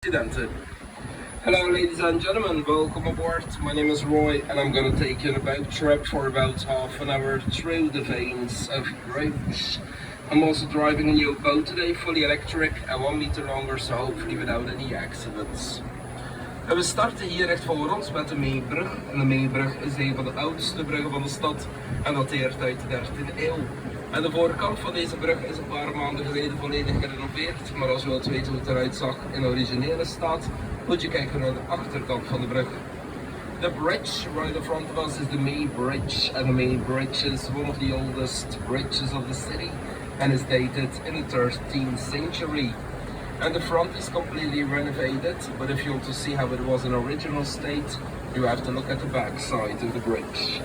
studenten. Hello ladies and gentlemen, welcome aboard. My name is Roy and I'm going to take you on a boat trip for about half an hour through the veins of Bruges. I'm also driving a new boat today, fully electric and 1 meter longer, so hopefully without any accidents. En we starten hier recht voor ons met de Meebrug. En de Meebrug is een van de oudste bruggen van de stad en dateert uit de 13e eeuw. En de voorkant van deze brug is een paar maanden geleden volledig gerenoveerd. Maar als je wilt weten hoe het eruit zag in originele staat, moet je kijken naar de achterkant van de brug. The bridge right in front of us is the May Bridge, and the May Bridge is one of the oldest bridges of the city and is dated in the 13th century. And the front is completely renovated, but if you want to see how it was in original state, you have to look at the back side of the bridge.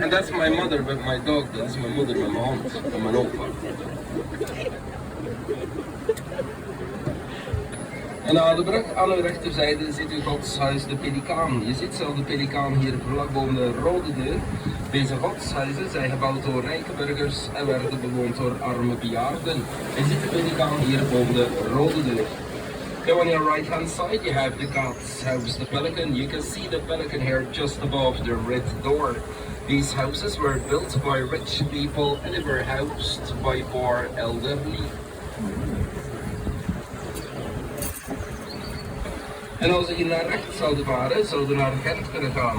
And that's my mother with my dog. That's my mother met mijn hond en mijn opa. En aan de brug aan uw rechterzijde ziet u godshuis de Pelikaan. Je ziet zelf de Pelikaan hier vlak boven de rode deur. Deze godshuizen zijn gebouwd door rijke burgers en werden bewoond door arme bejaarden. Je ziet de Pelikaan hier boven de rode deur. Now on your right hand side you have the God's house, the Pelican. You can see the Pelican here just above the red door. These houses were built by rich people and they were housed by poor elderly. En als we hier naar rechts zouden varen, zouden we naar Gent kunnen gaan.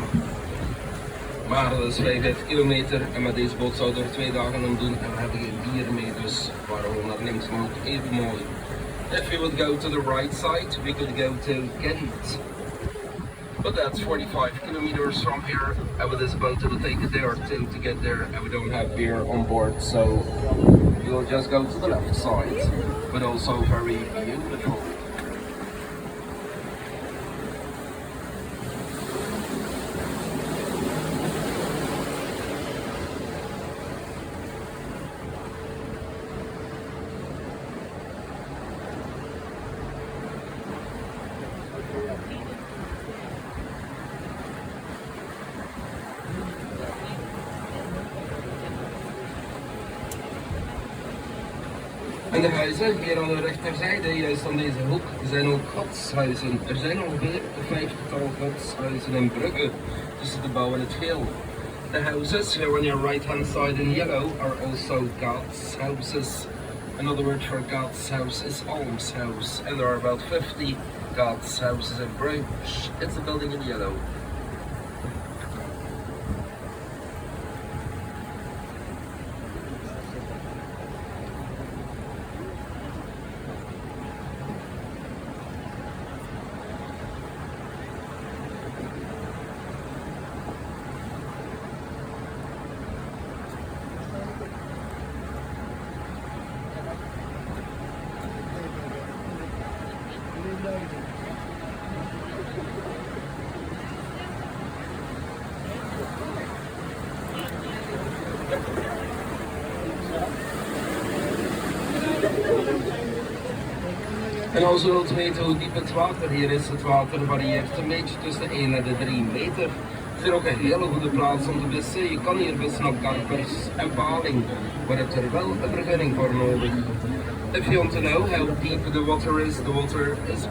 Maar dat is 55 kilometer en met deze boot zouden we er 2 dagen aan doen en we hebben geen bier mee, dus we varen gewoon naar links, maar ook even mooi. If we would go to the right side, we could go to Ghent. But that's 45 kilometers from here, and with this boat it will take a day or two to get there, and we don't have beer on board, so we'll just go to the left side, but also very beautiful. En de huizen hier aan de rechterzijde, juist aan deze hoek, zijn ook godshuizen. Er zijn ongeveer 50-tal godshuizen in Brugge, tussen de bouw en het geel. The houses here on your right hand side in yellow are also God's houses. Another word for God's house is almshouse, and there are about 50 God's houses in Bruges. It's a building in yellow. En als u wilt weten hoe diep het water hier is, het water varieert een beetje tussen de 1 en de 3 meter. Het is hier ook een hele goede plaats om te vissen. Je kan hier vissen op karpers en paling, maar je hebt er wel een vergunning voor nodig. If you want to know how deep the water is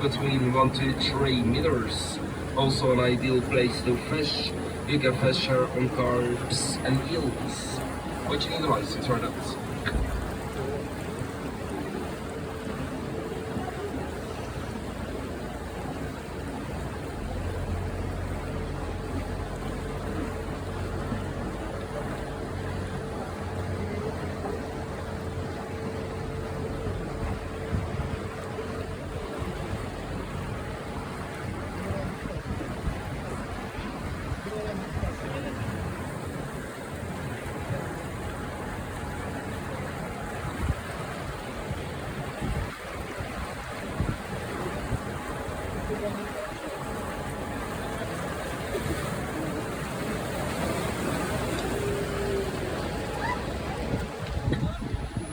between 1 to 3 meters. Also an ideal place to fish. You can fish here on carps and eels, but you need a license for that.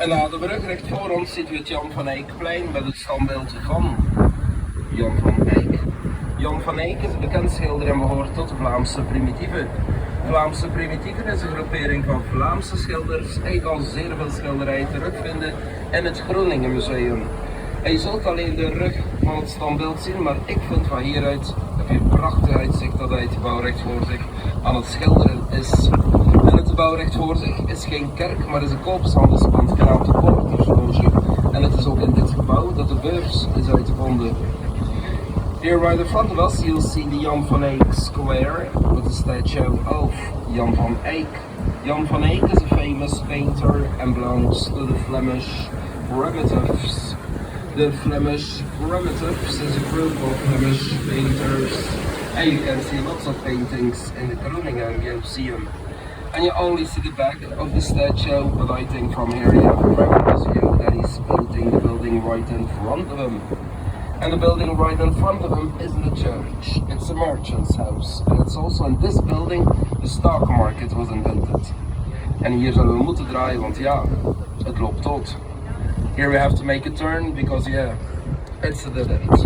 En na de brug recht voor ons ziet u het Jan van Eyckplein met het standbeeld van Jan van Eyck. Jan van Eyck is een bekend schilder en behoort tot de Vlaamse primitieven. Vlaamse primitieven is een groepering van Vlaamse schilders. Hij kan zeer veel schilderijen terugvinden in het Groningen Museum. Je zult alleen de rug van het standbeeld zien, maar ik vind van hieruit heb je een prachtig uitzicht dat hij het gebouw recht voor zich aan het schilderen is. En het gebouw recht voor zich is geen kerk, maar is een koopshandelspand genaamd de Boottocht. En het is ook in dit gebouw dat de beurs is uitgevonden. Here right in front of us you'll see the Jan van Eyck Square with the statue of Jan van Eyck. Jan van Eyck is a famous painter and belongs to the Flemish Primitives. The Flemish Primitives is a group of Flemish painters, and you can see lots of paintings in the Groningen Museum. And you only see the back of the statue, but I think from here you have a very nice view that he's painting the building right in front of him. And the building right in front of him isn't a church, it's a merchant's house. And it's also in this building the stock market was invented. En hier zullen we moeten draaien, want ja, het loopt dood. Here we have to make a turn because yeah, it's a dead end.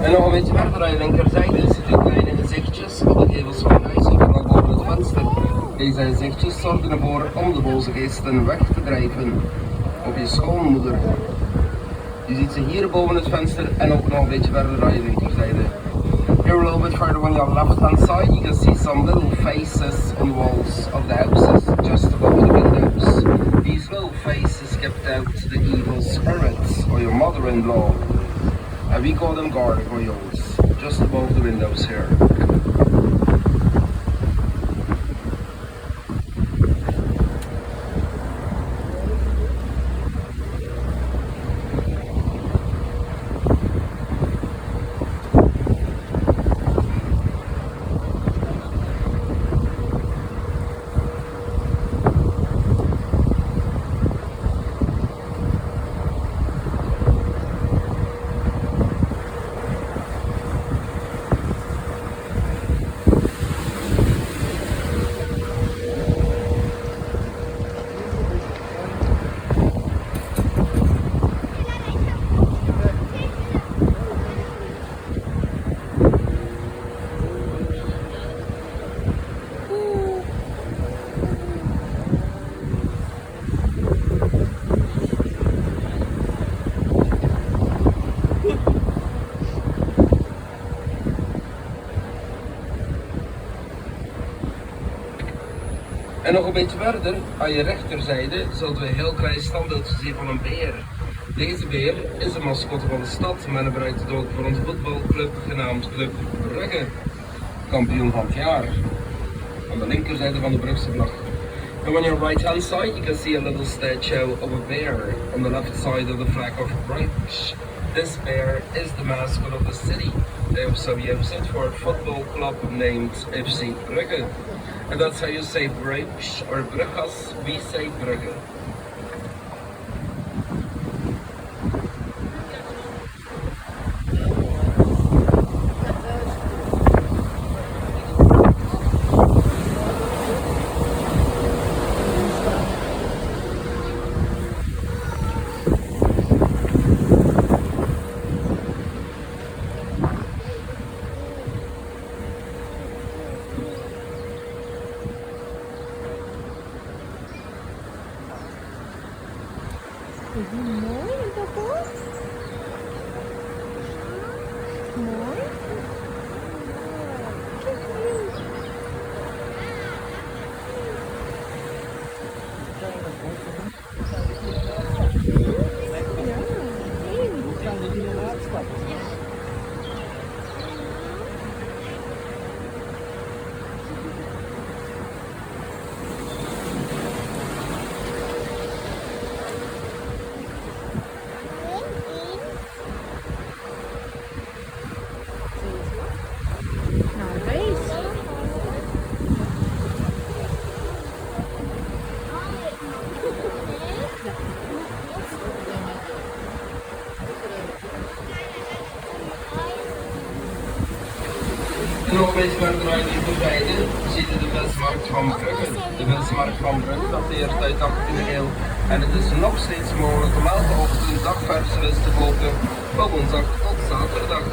En nog een beetje verder aan je linkerzijde zitten kleine zichtjes op de gevels van huizen en dan boven het venster. Deze zichtjes zorgen ervoor om de boze geesten weg te drijven op je schoonmoeder. Je ziet ze hier boven het venster en ook nog een beetje verder aan je linkerzijde. Here a little bit further on your left hand side you can see some little faces on the walls of the houses just above the windows. These little faces kept out the evil spirits or your mother-in-law. And we call them gargoyles, just above the windows here. En nog een beetje verder, aan je rechterzijde, zullen we een heel klein standbeeldje zien van een beer. Deze beer is de mascotte van de stad, maar hij gebruikt het ook voor onze voetbalclub genaamd Club Brugge. Kampioen van het jaar. Aan de linkerzijde van de Brugse vlag. And on your right hand side you can see a little statue of a bear on the left side of the flag of Bruges. This bear is the mascot of the city. They also use it for a football club named FC Brugge. And that's how you say Bruges or Bruges, we say Brugge. Mooi, en daarvoor? Mooi. En alweer verder uit in de beide zitten de Westmarkt van Brugge. De Westmarkt van Brugge dateert uit 18e eeuw en het is nog steeds mogelijk om elke ochtend dagversjes te kopen van woensdag tot zaterdag.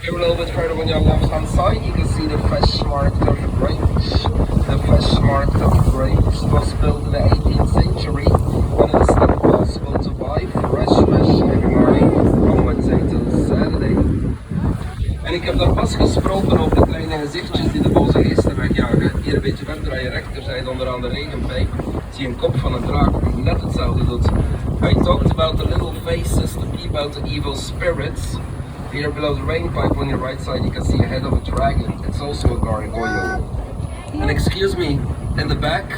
Here a little bit further on your left hand side you can see the fish market of Breach. The fish market of Breach was built in the 18th century and it is still possible to buy fresh fish every morning from Wednesday till Saturday. En ik heb daar pas gesproken over de kleine gezichtjes die de boze geesten wegjagen. Hier een beetje verder aan je rechterzijde onderaan de regenpijp zie je een kop van een draak die net hetzelfde doet. I talked about the little faces to keep out the evil spirits. Here below the rainpipe on your right side you can see a head of a dragon. It's also a gargoyle. And excuse me, in the back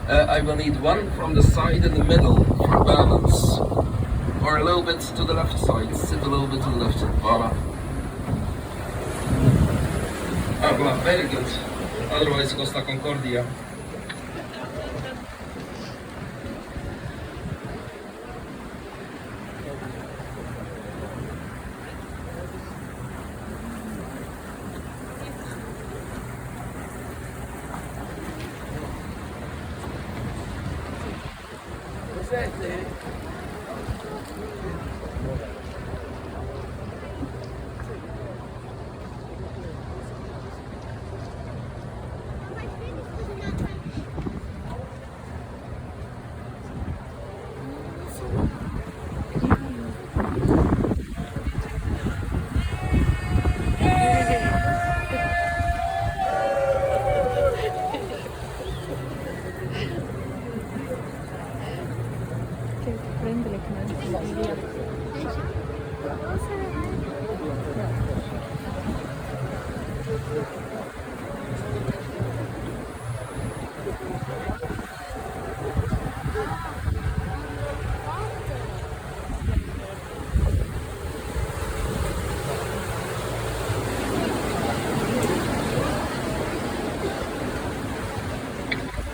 I will need one from the side and the middle for balance. Or a little bit to the left side, sit a little bit to the left. Voilà. Ah, voilà, very good. Otherwise, Costa Concordia.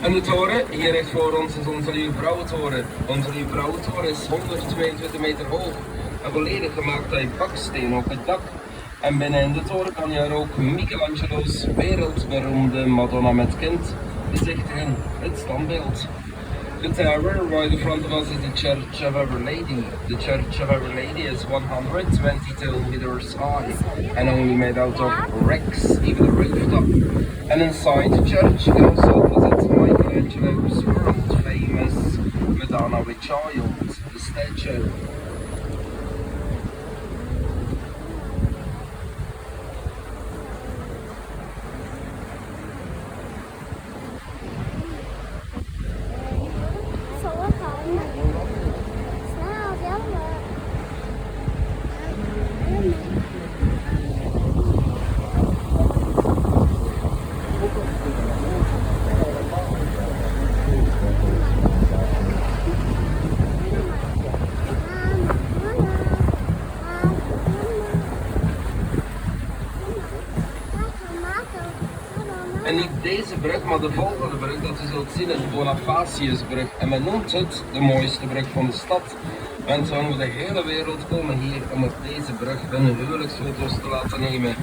En de toren, hier recht voor ons is onze Lieve Vrouwentoren. Onze Lieve Vrouwentoren is 122 meter hoog en volledig gemaakt uit baksteen op het dak. En binnen in de toren kan je er ook Michelangelo's wereldberoemde Madonna met kind bezichtigen, het standbeeld. The tower right in front of us is the Church of Our Lady. The Church of Our Lady is 122 meters high and only made out of bricks, even the rooftop. And inside the church you can also visit Michelangelo's world famous Madonna with Child, the statue. En niet deze brug, maar de volgende brug dat u zult zien is de Bonifaciusbrug. En men noemt het de mooiste brug van de stad. Mensen van over de hele wereld komen hier om op deze brug hun huwelijksfoto's te laten nemen.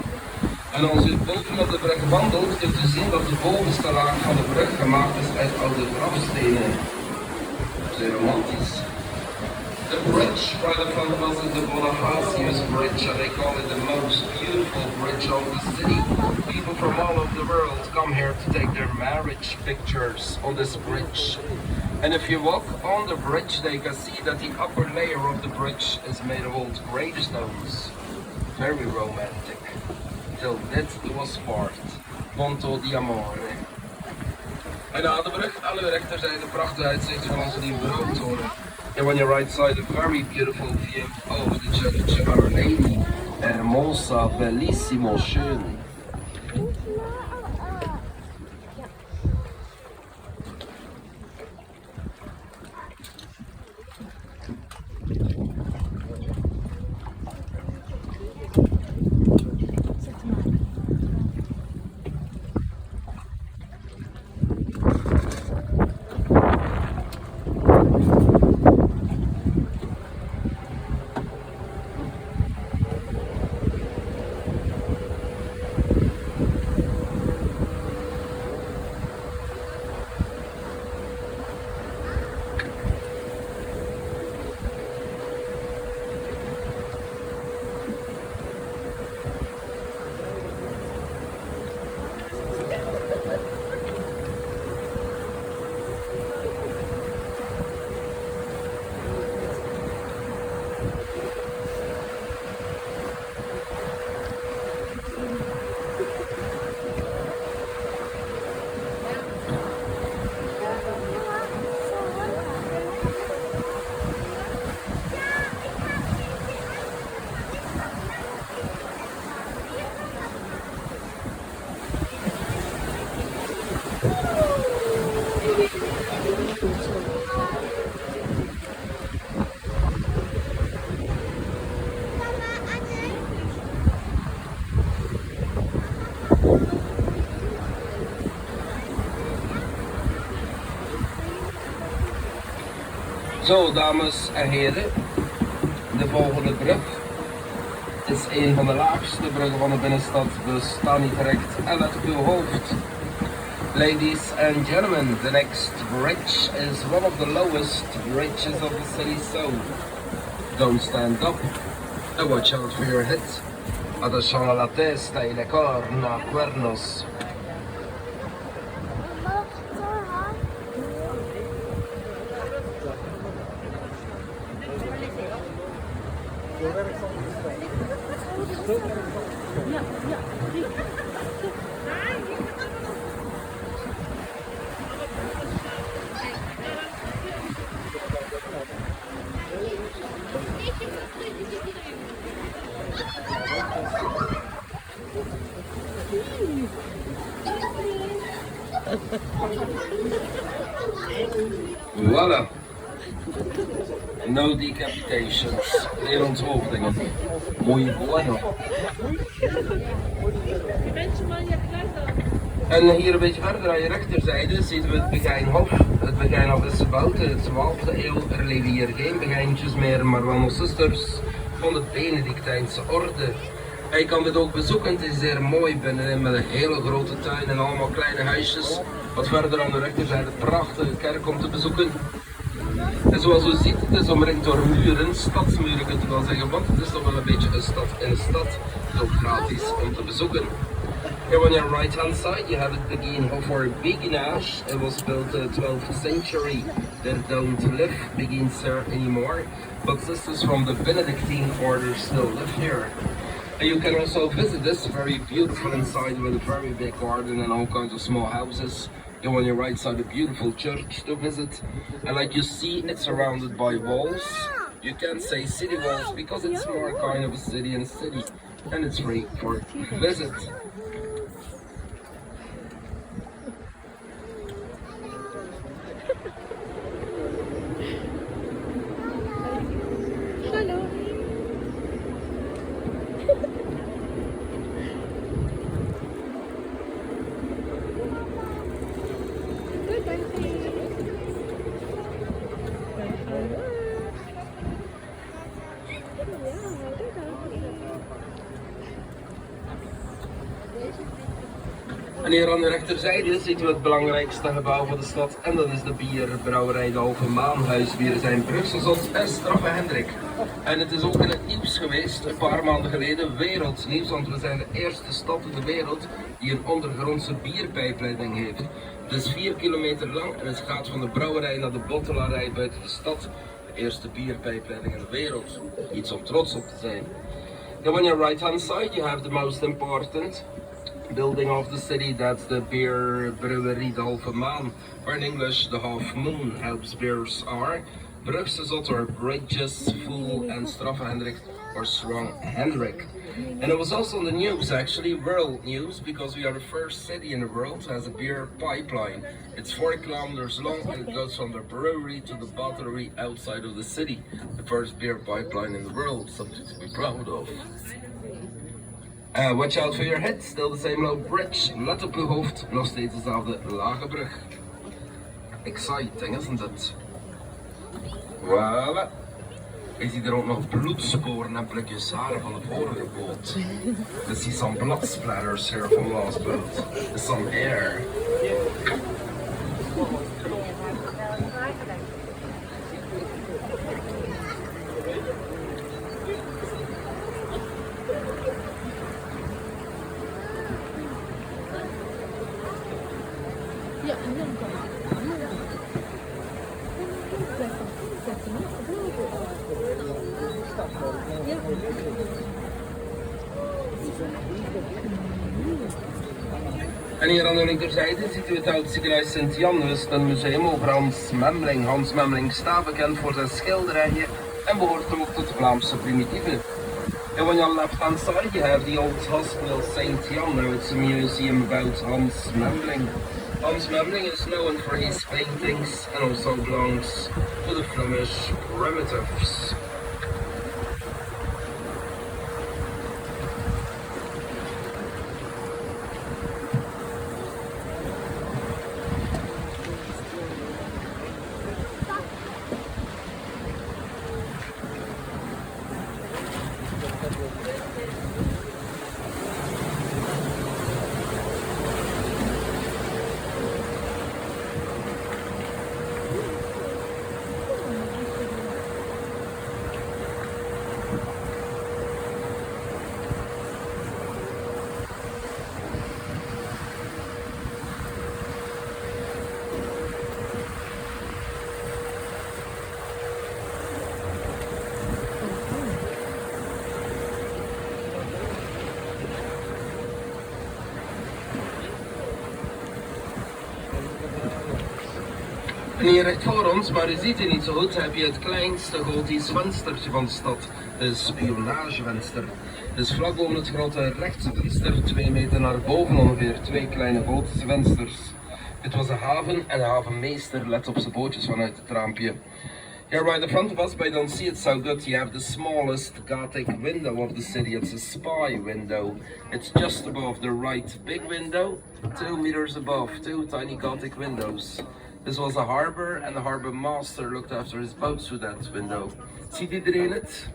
En als u bovenop de brug wandelt, kunt u zien dat de bovenste laag van de brug gemaakt is uit oude grafstenen. Zeer romantisch. The bridge right in front of us is the Bonifacius Bridge, and they call it the most beautiful bridge of the city. People from all over the world come here to take their marriage pictures on this bridge. And if you walk on the bridge, they can see that the upper layer of the bridge is made of old gravestones. Very romantic. Till dit was part. Ponto di Amore. En aan de brug, aan de rechterzijde, prachtig uitzicht van onze nieuwe Boottocht. And on your right side, a very beautiful view of the Church of Our Lady. Hermosa, bellissimo, schön. Zo, dames en heren, de volgende brug is een van de laagste bruggen van de binnenstad, dus sta niet direct en let op uw hoofd. Ladies and gentlemen, the next bridge is one of the lowest bridges of the city, so don't stand up and watch out for your head. Attention a la testa y le corna, cuernos. Voilà. No decapitations. Geen onthoofdingen. Muy bueno. En hier een beetje verder aan je rechterzijde zien we het Begijnhof. Het Begijnhof is gebouwd in de 12e eeuw. Er leven hier geen Begijntjes meer, maar wel nog zusters van de Benedictijnse orde. En je kan dit ook bezoeken, het is zeer mooi binnenin met een hele grote tuin en allemaal kleine huisjes. Wat verder aan de rechterzijde, prachtige kerk om te bezoeken. En zoals u ziet, het is omringd door muren, stadsmuren kunt u wel zeggen, want het is toch wel een beetje een stad in een stad. Het is ook gratis om te bezoeken. Here on your right hand side you have it Begijnhof for Beginage. It was built in the 12th century. They don't live Begins there anymore, but sisters from the Benedictine order still live here. And you can also visit this, very beautiful inside with a very big garden and all kinds of small houses. You on your right side a beautiful church to visit, and like you see it's surrounded by walls. You can't say city walls because it's more kind of a city in a city, and it's free for visit. En hier aan de rechterzijde ziet u het belangrijkste gebouw van de stad en dat is de bierbrouwerij de Halve Maan. Huisbieren zijn Brussels ons en straffe Hendrik. En het is ook in het nieuws geweest, een paar maanden geleden, wereldnieuws, want we zijn de eerste stad in de wereld die een ondergrondse bierpijpleiding heeft. Het is 4 kilometer lang en het gaat van de brouwerij naar de bottelarij buiten de stad. De eerste bierpijpleiding in de wereld. Iets om trots op te zijn. Then on your right hand side you have the most important building of the city, that's the beer brewery de Halve Maan, or in English the half moon, helps beers are. Brugge Zotter, Bridges, Full and Straffe Hendrik or Strong Hendrik. And it was also on the news, actually, world news, because we are the first city in the world that has a beer pipeline. It's 40 kilometers long and it goes from the brewery to the bottery outside of the city. The first beer pipeline in the world, something to be proud of. Watch out for your head, still the same low bridge. Let op uw hoofd, nog steeds dezelfde lage brug. Exciting, isn't it? Voilà. Je ziet er ook nog bloedsporen en plukjes haar van de vorige boot. We see some blood splatters here from last boat. Some air. En hier aan de linkerzijde ziet u het oud ziekenhuis Sint-Jan, dus een museum over Hans Memling. Hans Memling staat bekend voor zijn schilderijen en behoort ook tot de Vlaamse primitieven. And on your left hand side you have the old hospital St. Jan. Now it's a museum about Hans Memling. Hans Memling is known for his paintings and also belongs to the Flemish primitives. En hier recht voor ons, maar u ziet het niet zo goed, heb je het kleinste gotisch venstertje van de stad. De spionagevenster. Dus vlak boven het grote rechtsvenster, 2 meter naar boven ongeveer, 2 kleine gotische vensters. Het was een haven en de havenmeester let op zijn bootjes vanuit het raampje. Here right in front of us, but I don't see it so good, you have the smallest Gothic window of the city. It's a spy window. It's just above the right big window, 2 meters above, 2 tiny Gothic windows. This was a harbor and the harbor master looked after his boats through that window. Ziet iedereen het?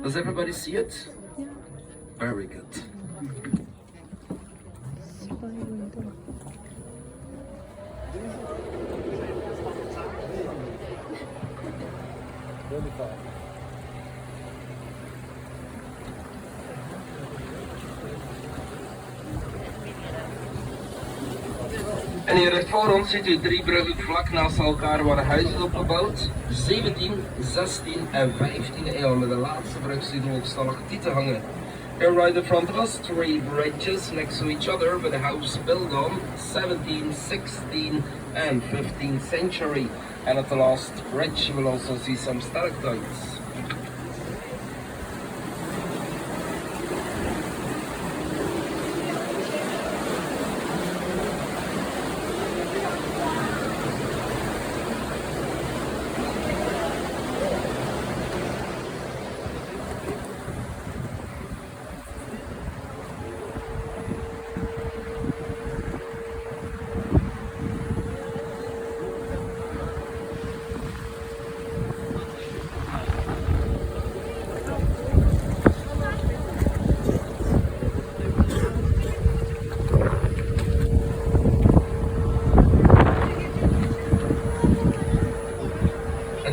Does everybody see it? Very good. En hier recht voor ons ziet u 3 bruggen vlak naast elkaar waar huizen opgebouwd. 17, 16 en 15e eeuw. Met de laatste brug zien we ook stalactieten hangen. Here right in front of us, 3 bridges next to each other with a house built on 17, 16 and 15th century. And at the last bridge you will also see some stalactites.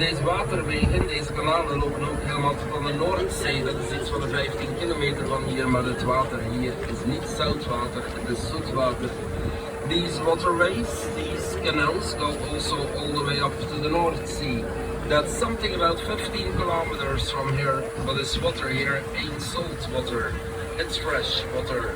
deze waterwegen, deze kanalen lopen ook helemaal tot aan de Noordzee. Dat is iets van de 15 kilometer van hier, maar het water hier is niet zoutwater, het is zoetwater. These waterways, these canals go also all the way up to the North Sea. That's something about 15 kilometers from here, but this water here ain't salt water, it's fresh water.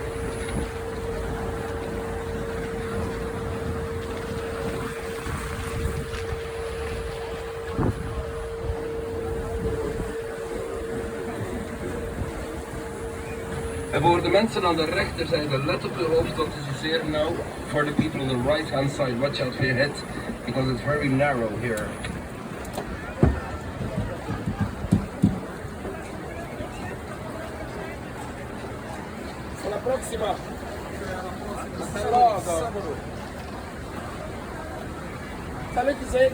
En voor de mensen aan de rechterzijde, let op je hoofd, want het is zeer nauw. For the people on the right hand side, watch out for your head, because it's very narrow here. Hasta la próxima. Hasta luego. Salut gezien.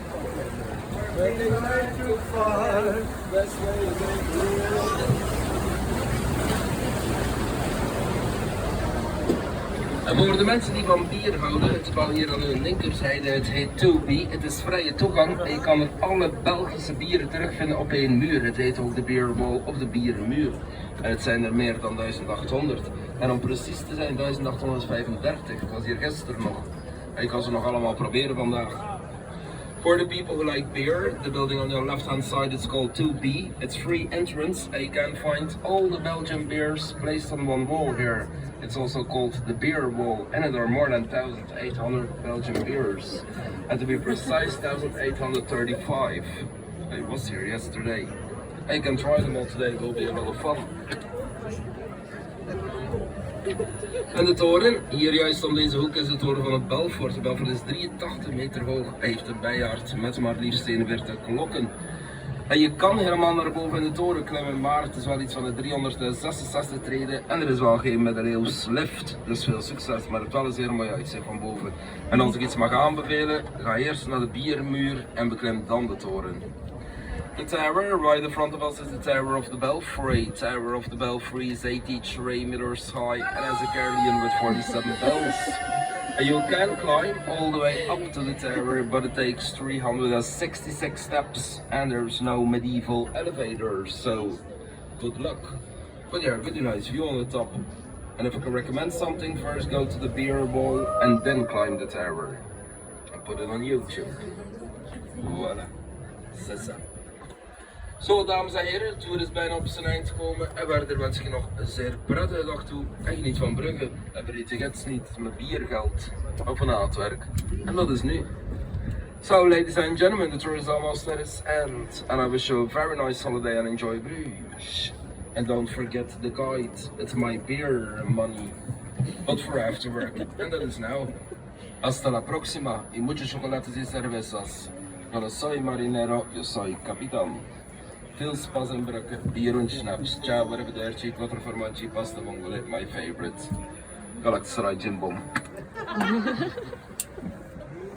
En voor de mensen die van bier houden, het gebouw hier aan hun linkerzijde, het heet 2B. Het is vrije toegang en je kan er alle Belgische bieren terugvinden op één muur. Het heet ook de Beer Wall of de Bierenmuur. En het zijn er meer dan 1800. En om precies te zijn 1835. Ik was hier gisteren nog. En ik kan ze nog allemaal proberen vandaag. For the people who like beer, the building on your left hand side is called 2B. It's free entrance and you can find all the Belgian beers placed on one wall here. It's also called the Beer Wall, and there are more than 1,800 Belgian beers. And to be precise, 1,835. I was here yesterday. I can try them all today, it will be a lot of fun. En de toren, hier juist om deze hoek, is de toren van het Belfort. De Belfort is 83 meter hoog. Hij heeft een bijaard met maar liefst 41 klokken. En je kan helemaal naar boven in de toren klimmen, maar het is wel iets van de 366 treden en er is wel geen middeleeuws lift. Dus veel succes, maar het wel een zeer mooi uitzicht van boven. En als ik iets mag aanbevelen, ga eerst naar de biermuur en beklim dan de toren. The tower, right in front of us is the Tower of the Belfry. Tower of the Belfry is 83 meters high and has a carillon with 47 bells. And you can climb all the way up to the tower, but it takes 366 steps and there's no medieval elevators, so good luck. But yeah, really nice view on the top. And if I can recommend something, first go to the beer wall and then climb the tower. And put it on YouTube. Voilà, c'est ça. Zo, dames en heren, het tour is bijna op zijn eind gekomen en verder wens ik je nog een zeer prettige dag toe. En geniet van Brugge en vergeet je gids niet met biergeld of van het werk. En dat is nu. So, ladies and gentlemen, the tour is almost at its end and I wish you a very nice holiday and enjoy Bruges. And don't forget the guide, it's my beer money, but for after work. And that is now. Hasta la próxima y muchos chocolates y cervezas. Yo no soy marinero, yo soy capitán. Veel spas en Brugge, bier en schnaps. Ciao, arrivederci, quattro formaggi, pasta vongole, my favorite. Galactusaraycın bom.